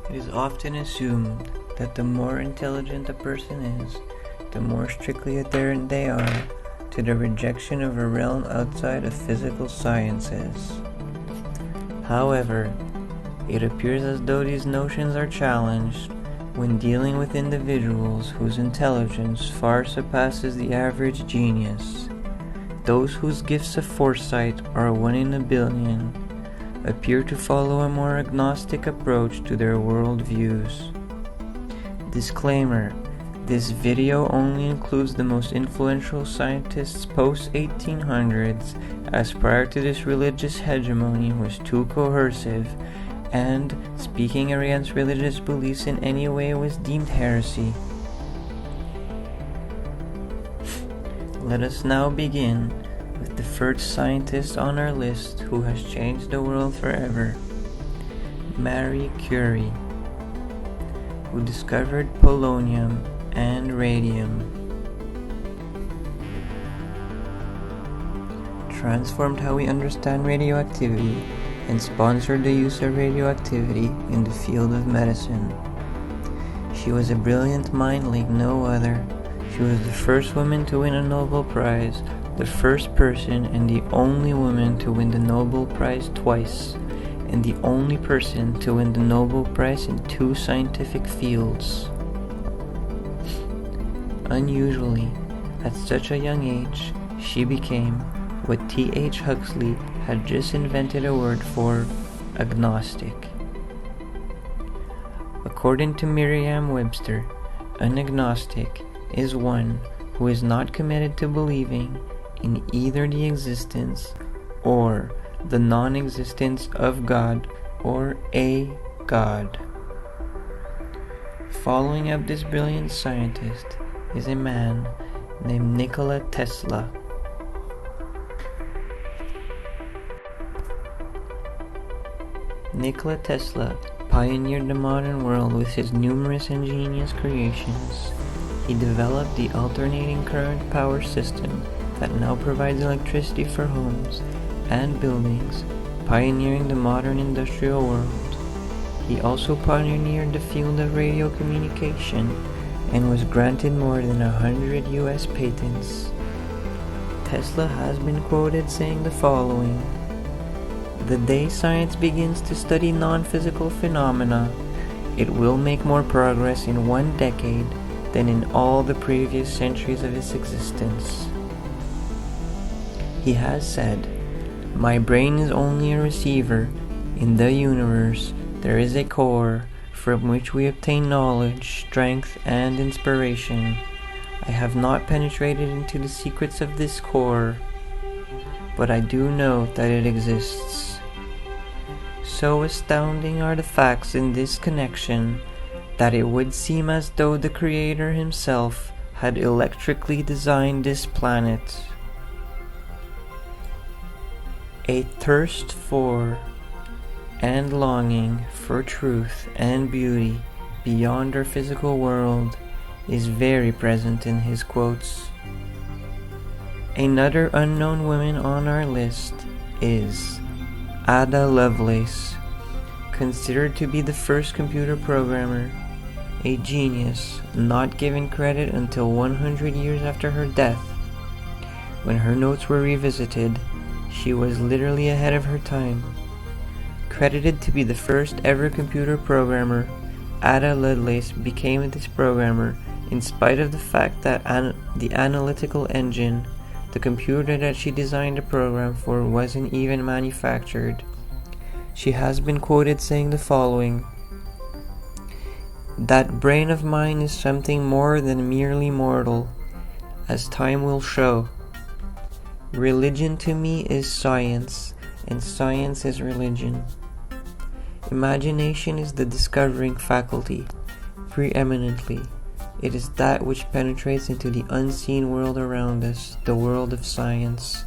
It is often assumed that the more intelligent a person is, the more strictly adherent they are to the rejection of a realm outside of physical sciences. However, it appears as though these notions are challenged when dealing with individuals whose intelligence far surpasses the average genius. Those whose gifts of foresight are 1 in a billion appear to follow a more agnostic approach to their worldviews. Disclaimer: this video only includes the most influential scientists post-1800s, as prior to this religious hegemony was too coercive, and speaking against religious beliefs in any way was deemed heresy. Let us now begin with the first scientist on our list who has changed the world forever, Marie Curie, who discovered polonium and radium, transformed how we understand radioactivity, and sponsored the use of radioactivity in the field of medicine. She was a brilliant mind like no other. She was the first woman to win a Nobel Prize, the first person and the only woman to win the Nobel Prize twice, and the only person to win the Nobel Prize in 2 scientific fields. Unusually, at such a young age, she became what T.H. Huxley had just invented a word for: agnostic. According to Merriam-Webster, an agnostic is one who is not committed to believing in either the existence or the non-existence of God or a God. Following up this brilliant scientist is a man named Nikola Tesla. Nikola Tesla pioneered the modern world with his numerous ingenious creations. He developed the alternating current power system that now provides electricity for homes and buildings, pioneering the modern industrial world. He also pioneered the field of radio communication and was granted more than 100 US patents. Tesla has been quoted saying the following: "The day science begins to study non-physical phenomena, it will make more progress in 1 decade than in all the previous centuries of its existence." He has said, "My brain is only a receiver. In the universe, there is a core from which we obtain knowledge, strength, and inspiration. I have not penetrated into the secrets of this core, but I do know that it exists." So astounding are the facts in this connection that it would seem as though the Creator himself had electrically designed this planet. A thirst for and longing for truth and beauty beyond our physical world is very present in his quotes. Another unknown woman on our list is Ada Lovelace, considered to be the first computer programmer, a genius not given credit until 100 years after her death. When her notes were revisited, she was literally ahead of her time. Credited to be the first ever computer programmer, Ada Lovelace became this programmer in spite of the fact that the analytical engine, the computer that she designed the program for, wasn't even manufactured. She has been quoted saying the following: "That brain of mine is something more than merely mortal, as time will show. Religion to me is science, and science is religion. Imagination is the discovering faculty, preeminently. It is that which penetrates into the unseen world around us, the world of science.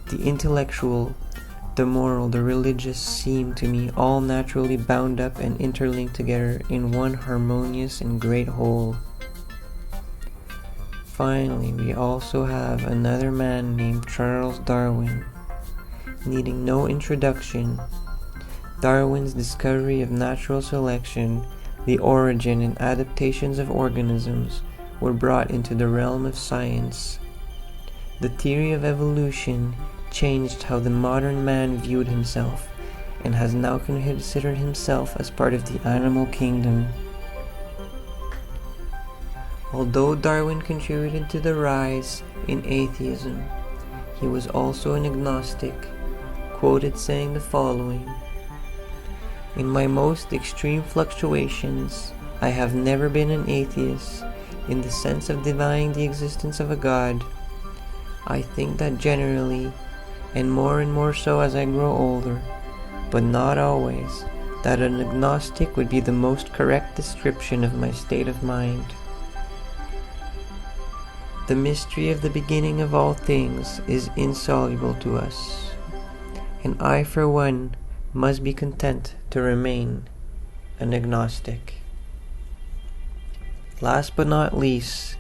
The intellectual, the moral, the religious seem to me all naturally bound up and interlinked together in one harmonious and great whole." Finally, we also have another man named Charles Darwin. Needing no introduction, Darwin's discovery of natural selection, the origin and adaptations of organisms, were brought into the realm of science. The theory of evolution changed how the modern man viewed himself, and has now considered himself as part of the animal kingdom. Although Darwin contributed to the rise in atheism, he was also an agnostic, quoted saying the following: "In my most extreme fluctuations, I have never been an atheist in the sense of denying the existence of a God. I think that generally, and more so as I grow older, but not always, that an agnostic would be the most correct description of my state of mind. The mystery of the beginning of all things is insoluble to us, and I for one must be content to remain an agnostic." Last but not least,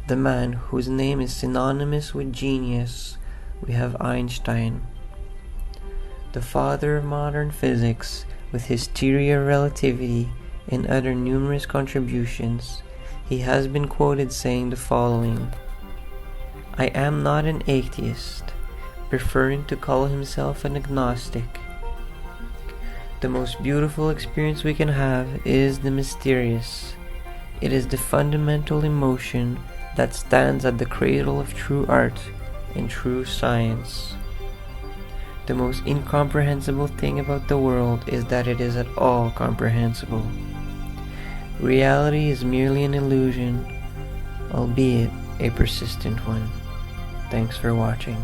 the man whose name is synonymous with genius, we have Einstein. The father of modern physics, with his theory of relativity and other numerous contributions, he has been quoted saying the following: "I am not an atheist," preferring to call himself an agnostic. The most beautiful experience we can have is the mysterious. It is the fundamental emotion that stands at the cradle of true art and true science. The most incomprehensible thing about the world is that it is at all comprehensible. Reality is merely an illusion, albeit a persistent one. Thanks for watching.